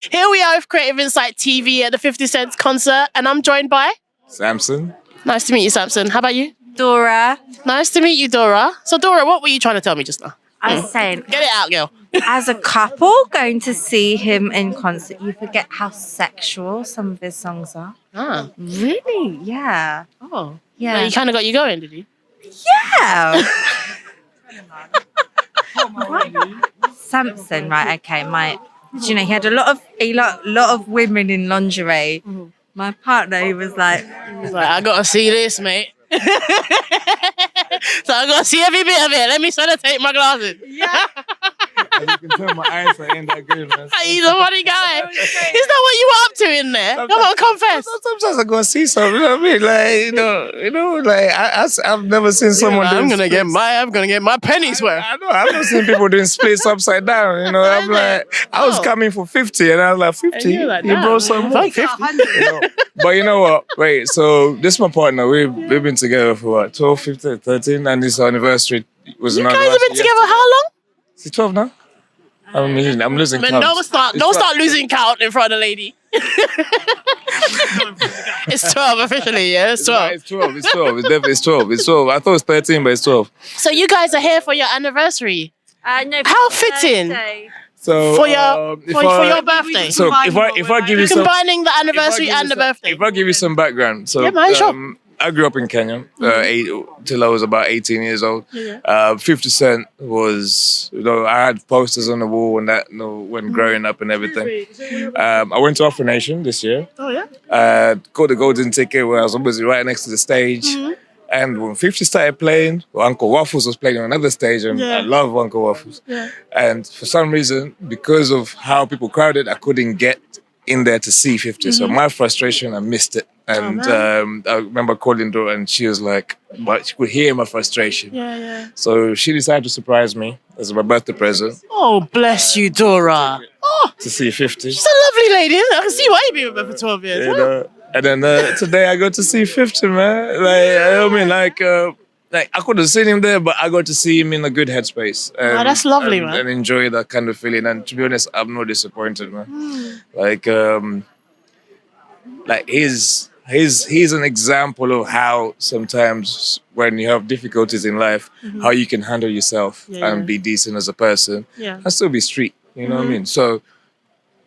Here we are with Creative Insight TV at the 50 Cent concert, and I'm joined by... Samson. Nice to meet you, Samson. How about you? Dora. Nice to meet you, Dora. So, Dora, what were you trying to tell me just now? I was saying, Get it out, girl. as a couple going to see him in concert, you forget how sexual some of his songs are. Ah. Really? Yeah. Oh. Yeah. Well, he kind of got you going, did he? Yeah. Samson, right? Okay, do you know he had a lot of women in lingerie. Mm-hmm. My partner, he was like, He's like, I gotta see this, mate. So I gotta see every bit of it. Let me take my glasses. yeah. As you can tell, my eyesight ain't that good, man. He's a funny guy. Is that what you were up to in there? Come on, confess. Sometimes I go and see something. You know what I mean? Like, like I've never seen someone. I'm doing gonna get my pennies worth. I know. I've never seen people doing splits upside down. You know, I'm like, I was coming for 50, and I was like, 50. you're like, You damn, brought some more. like 50. You know? But you know what? Wait. So this is my partner. We've been together for what? 12, 15, 13, and this anniversary was You an guys have been together how long? Is it 12 now? I'm losing Man, count. don't start losing count in front of the lady. It's 12 officially, yeah? It's 12. It's 12. It's 12. It's definitely 12. It's 12. I thought it was 13, but it's 12. So you guys are here for your anniversary. no, How fitting So for your birthday. So if I give you some, Combining the anniversary and the birthday. if I give you some background, so Yeah, man, sure. I grew up in Kenya till I was about 18 years old. 50 Cent was, I had posters on the wall and that, when growing up and everything. I went to Afro Nation this year. Oh, yeah? Got the golden ticket where I was obviously right next to the stage. And when 50 started playing, Uncle Waffles was playing on another stage, and I love Uncle Waffles. Yeah. And for some reason, because of how people crowded, I couldn't get in there to see 50. So my frustration, I missed it. And I remember calling Dora, and she was like, but she could hear my frustration. Yeah. So she decided to surprise me as my birthday present Oh, bless you, Dora. Oh, to see 50. she's a lovely lady. I can see why you've been with her for 12 years. You know? And then today I got to see 50, man. Like I could have seen him there, but I got to see him in a good headspace. And, that's lovely, man. And enjoy that kind of feeling. And to be honest, I'm not disappointed, man. Like he's an example of how sometimes when you have difficulties in life, how you can handle yourself and be decent as a person and still be street. You know what I mean? So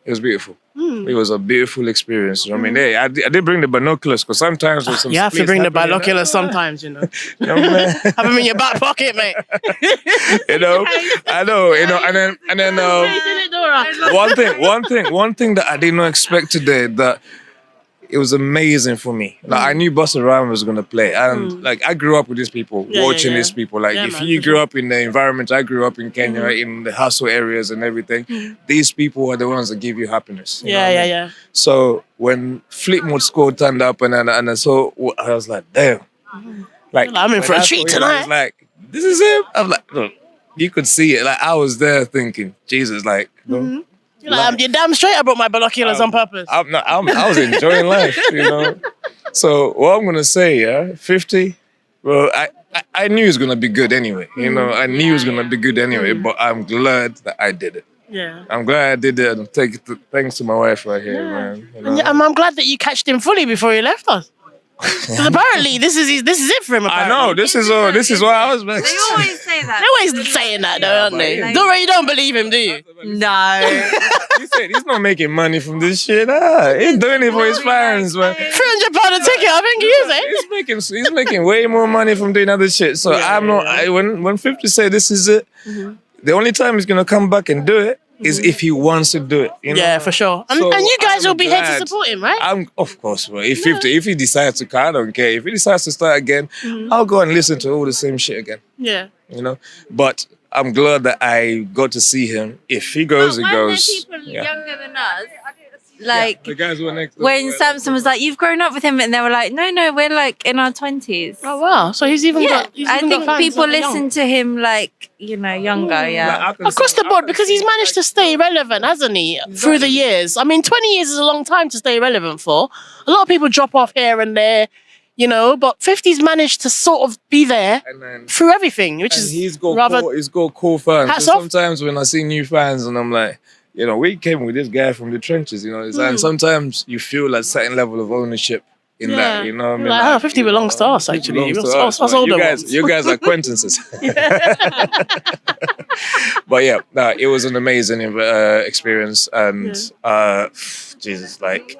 it was beautiful. It was a beautiful experience. You know what I mean? Hey, I did bring the binoculars because sometimes there's some. You have to bring the binoculars sometimes, you know. You know, man. Have them in your back pocket, mate. I know, and then one thing that I did not expect today, that it was amazing for me. Like I knew Busta Rhymes was gonna play, and like I grew up with these people, watching these people. Like if you grew up in the environment I grew up in Kenya, in the hustle areas and everything, these people are the ones that give you happiness. You know what I mean? So when Fleetwood Squad turned up and I saw, I was like, damn. Like I'm in for a treat tonight. I was like, this is him. I'm like, look, you could see it. Like I was there thinking, Jesus, like, You're like, you're damn straight I brought my binoculars on purpose. I was enjoying life, you know. So what I'm gonna say, 50. Well, I knew it was gonna be good anyway. You know, I knew it was gonna be good anyway. But I'm glad that I did it. Yeah. I'm glad I did it. And thanks to my wife right here, man. You know? And I'm glad that you catched him fully before he left us. Because apparently this is it for him. Apparently. I know this is why I was vexed. They always say that. They're always saying that, though, aren't they? Dora, you don't believe him, do you? No. He said he's not making money from this shit. He's doing it for his fans, man. £300 a ticket, I think he is, eh? He's making way more money from doing other shit. So I'm not. When 50 say this is it, the only time he's gonna come back and do it is if he wants to do it. You know? Yeah, for sure. And you guys will be here to support him, right? Of course, bro. If he decides to come, I don't care. If he decides to start again, I'll go and listen to all the same shit again. Yeah. You know? But I'm glad that I got to see him. If he goes, he goes. People younger than us, like the guys who were next when Samson was like, "You've grown up with him," and they were like, "No, we're like in our 20s." Oh wow! So he's even got. I think people listen to him like younger. Yeah, across the board because he's managed to stay relevant, hasn't he? Through the years. I mean, 20 years is a long time to stay relevant for. A lot of people drop off here and there. You know, but 50's managed to sort of be there through everything, which is he's got rather. He's got cool fans. Hats So off. sometimes when I see new fans and I'm like, you know, we came with this guy from the trenches, you know, and sometimes you feel a certain level of ownership in that, you know what I mean? Like, 50 belongs to us, 50 actually. belongs to us. Us Like, older ones. you guys are acquaintances. But yeah, it was an amazing experience, and Jesus, like,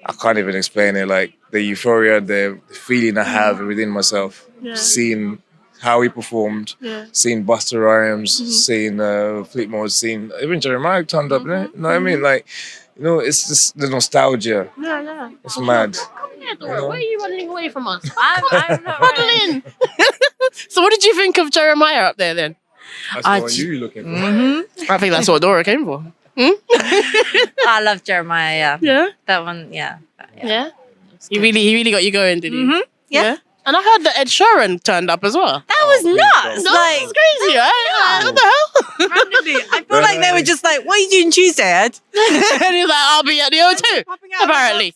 I can't even explain it. Like the euphoria, the feeling I have within myself, seeing how he performed, seeing Busta Rhymes, seeing Fleetmore, seeing even Jeremiah turned up. You know what I mean? Like, you know, it's just the nostalgia. Yeah. It's mad. Yeah, Dora, why are you running away from us? I'm not Huddle in. So what did you think of Jeremiah up there then? That's what you looking for. I think that's what Dora came for. I love Jeremiah. Yeah. Yeah. That one. Yeah. Yeah. He really got you going, did he? Yeah. And I heard that Ed Sheeran turned up as well. That was nuts. No, Like that's crazy, right? What the hell? randomly, I feel like they were just like, "What are you doing Tuesday, Ed?" And he's like, I'll be at the O2. Apparently.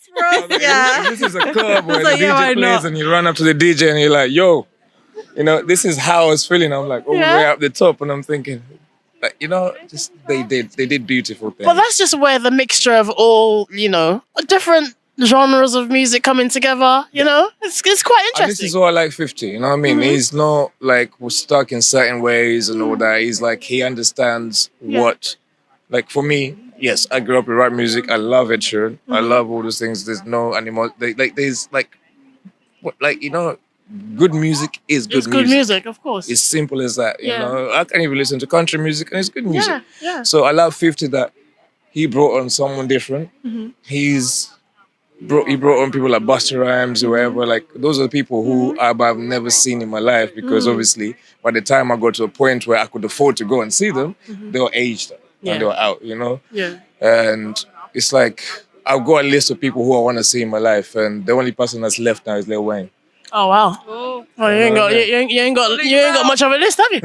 Yeah. This is a club where like, the yeah, why DJ plays not? and you run up to the DJ and you're like, yo, you know, this is how I was feeling. I'm like, way up the top, and I'm thinking, like, you know, just they did beautiful things. But that's just where the mixture of all, you know, different genres of music coming together, you know? It's quite And interesting. this is why I like 50, you know what I mean? He's not like stuck in certain ways and all that. He's like, he understands what, like for me, yes, I grew up with rap music. I love Ed Sheeran. I love all those things. There's no animal, there's like, what, like, you know, good music is good It's good music, of course. It's simple as that, you Yeah. know? I can even listen to country music and it's good music. Yeah. So I love 50 that he brought on someone different. He brought on people like Busta Rhymes or whatever. Like those are the people who I've never seen in my life because obviously by the time I got to a point where I could afford to go and see them, they were aged and they were out, you know? Yeah. And it's like I've got a list of people who I want to see in my life, and the only person that's left now is Lil Wayne. Oh wow. Oh, you ain't got much of a list, have you?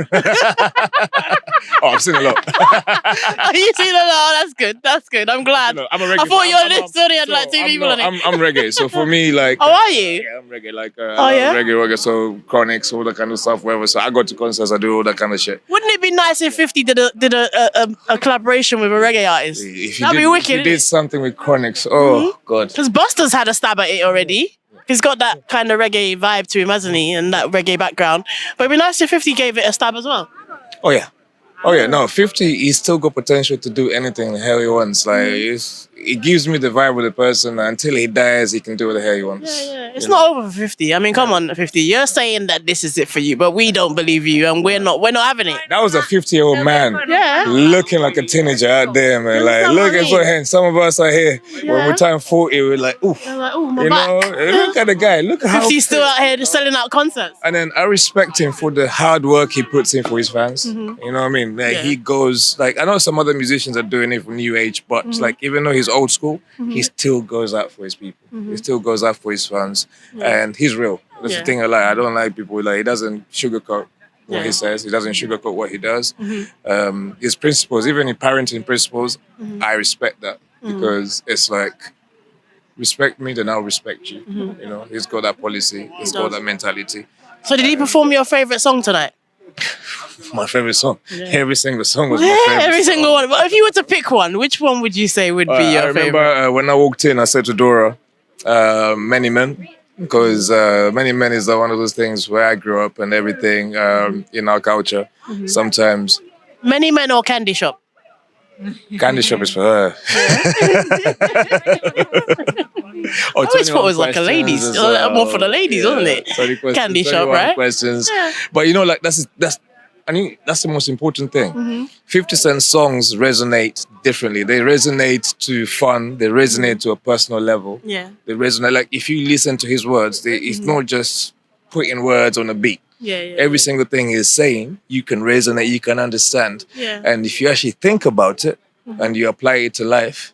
Oh, I've seen a lot. You seen a lot. That's good. That's good. I'm glad. No, I'm a reggae. I thought your I'm- list only had like 2 people on it. I'm reggae, so for me, like, Oh, are you? yeah, I'm reggae, like, yeah? reggae, so Chronics, all that kind of stuff, whatever. So I go to concerts, I do all that kind of shit. Wouldn't it be nice if 50 did a collaboration with a reggae artist? If That'd be if wicked. you did something with Chronics, oh God. Because Buster's had a stab at it already. He's got that kind of reggae vibe to him, hasn't he? And that reggae background. But it'd be nice if 50 gave it a stab as well. Oh yeah, no, 50, he's still got potential to do anything the hell he wants. Like, it gives me the vibe of the person. Until he dies, he can do what the hell he wants. Yeah. It's not over for 50. I mean, come on, 50. You're saying that this is it for you, but we don't believe you, and we're not having it. That was a 50-year-old man Yeah. looking like a teenager out there, man. Like, Understand what look I at mean? what hand. Some of us are here. When Yeah. we turn 40, we're like, oof. They're like, oh, my You know, back. look at the guy. Look at how 50's still out here just selling out concerts. And then I respect him for the hard work he puts in for his fans. You know what I mean? Like he goes, like, I know some other musicians are doing it for new age, but like even though he's old school, he still goes out for his people. He still goes out for his fans, and he's real. That's the thing I like. I don't like people who, like, he doesn't sugarcoat what he says. He doesn't sugarcoat what he does. His principles, even in parenting principles, I respect that because it's like, respect me, then I'll respect you. You know, he's got that policy. He's got that mentality. So did he perform your favourite song tonight? My favorite song. Every single song was my favorite. Every single one. But if you were to pick one, which one would you say would be I your remember favourite? when I walked in, I said to Dora, Many Men, because Many Men is one of those things where I grew up and everything in our culture. Sometimes Many Men or Candy Shop? Candy Shop is for her. I always thought it was like a ladies, more for the ladies, wasn't it? Candy Shop, 21 right? questions. But you know, like that's I think that's the most important thing. 50 Cent songs resonate differently. They resonate to fun. They resonate to a personal level. Yeah. They resonate, like, if you listen to his words, it's not just putting words on a beat. Yeah. Every single thing he's saying, you can resonate, you can understand. Yeah. And if you actually think about it and you apply it to life,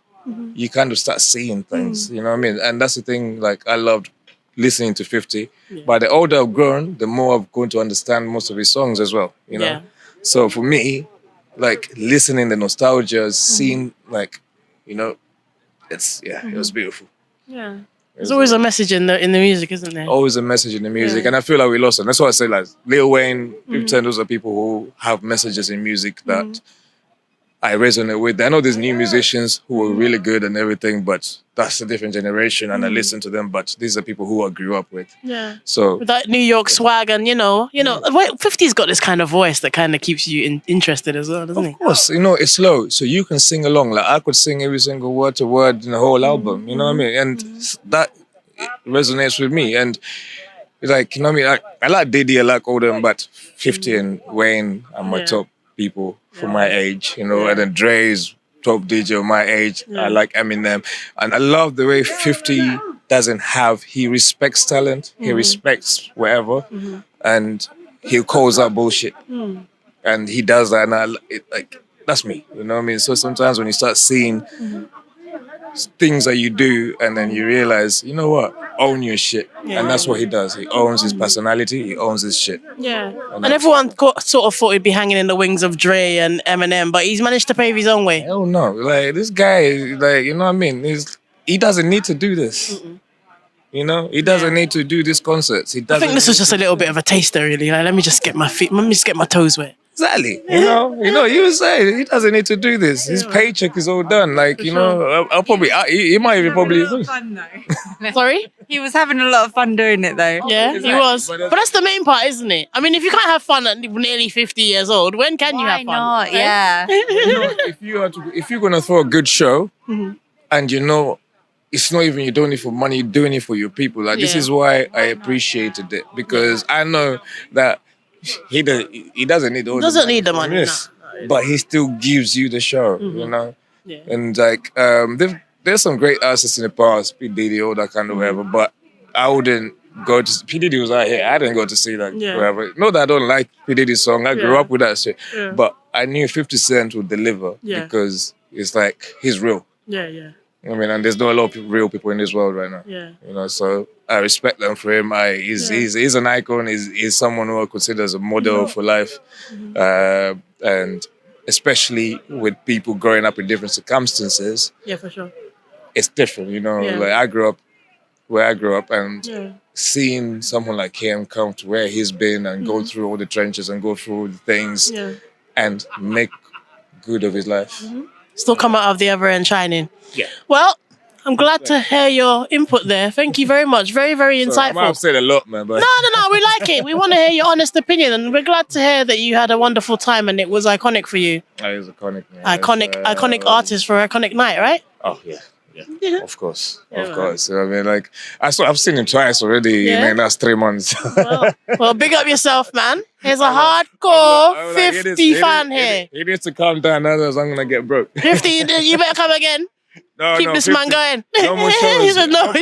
you kind of start seeing things. You know what I mean? And that's the thing, like, I loved listening to 50. But the older I've grown, the more I've grown to understand most of his songs as well. You know? Yeah. So for me, like, listening the nostalgia, seeing, like, you know, it was beautiful. Yeah. There's always a message in the music, isn't there? Always a message in the music, and I feel like we lost them. That's why I say, like, Lil Wayne, 50 Cent, those are people who have messages in music that I resonate with. I know there's new musicians who are really good and everything, but that's a different generation, and I listen to them. But these are people who I grew up with. Yeah. So With that New York swag, and 50's got this kind of voice that kind of keeps you interested as well, doesn't it? of course, it's slow, so you can sing along. Like I could sing every single word to word in the whole album. You know what I mean? And that resonates with me. And like I like Diddy, I like all them, but 50 and Wayne are my top people for my age. And then Dre's top DJ of my age. I like Eminem, and I love the way 50 doesn't have. He respects talent. He respects whatever, and he calls out bullshit, and he does that. And that's me. You know what I mean? So sometimes when you start seeing things that you do, and then you realize, you know what, own your shit, and that's what he does. He owns his personality. He owns his shit. Yeah. And everyone sort of thought he'd be hanging in the wings of Dre and Eminem, but he's managed to pave his own way. Hell no. Like this guy, like, you know what I mean? He doesn't need to do this. He doesn't need to do these concerts. He doesn't. I think this was just a little bit of a taster, really. Like, let me just get my toes wet. Exactly. You were saying he doesn't need to do this. His paycheck is all done. Like, I'll probably, he might even probably. Fun though. Sorry? He was having a lot of fun doing it though. Yeah, he was. But that's the main part, isn't it? I mean, if you can't have fun at nearly 50 years old, when can you have fun? Why not? Right? Yeah. If you're gonna throw a good show, and it's not even you're doing it for money, you're doing it for your people. Like this is why I appreciated it, because I know that he doesn't need all the money. Yes. But he still gives you the show, Yeah. And like there's some great artists in the past, P. Diddy, all that kind of whatever, but I wouldn't go to P. Diddy was out here. I didn't go to see that whatever. Not that I don't like P. Diddy's song. I grew up with that shit. Yeah. But I knew 50 Cent would deliver because it's like he's real. Yeah. I mean, and there's not a lot of real people in this world right now. Yeah. So I respect them for him. He's an icon. He's someone who I consider as a model for life. And especially with people growing up in different circumstances. Yeah, for sure. It's different, Like I grew up where I grew up, and seeing someone like him come to where he's been and go through all the trenches and go through the things and make good of his life. Still come out of the other end shining. Yeah. Well, I'm glad to hear your input there. Thank you very much. Very, very insightful. I might have said a lot, man. But No. We like it. We want to hear your honest opinion, and we're glad to hear that you had a wonderful time and it was iconic for you. It was iconic, man. Iconic artist for an iconic night, right? Oh yeah. Of course. I mean, like I've seen him twice already. Yeah. That's 3 months. Well, big up yourself, man. Here's a hardcore 50 fan here. He needs to calm down, otherwise I'm gonna get broke. 50, you better come again. Keep this 50. man going. No more shows. He said no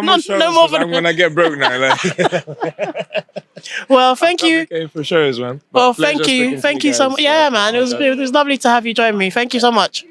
more. I'm gonna get broke now. Well, thank you. For shows, man. Well, thank you so much. Yeah, man. It was lovely to have you join me. Thank you so much.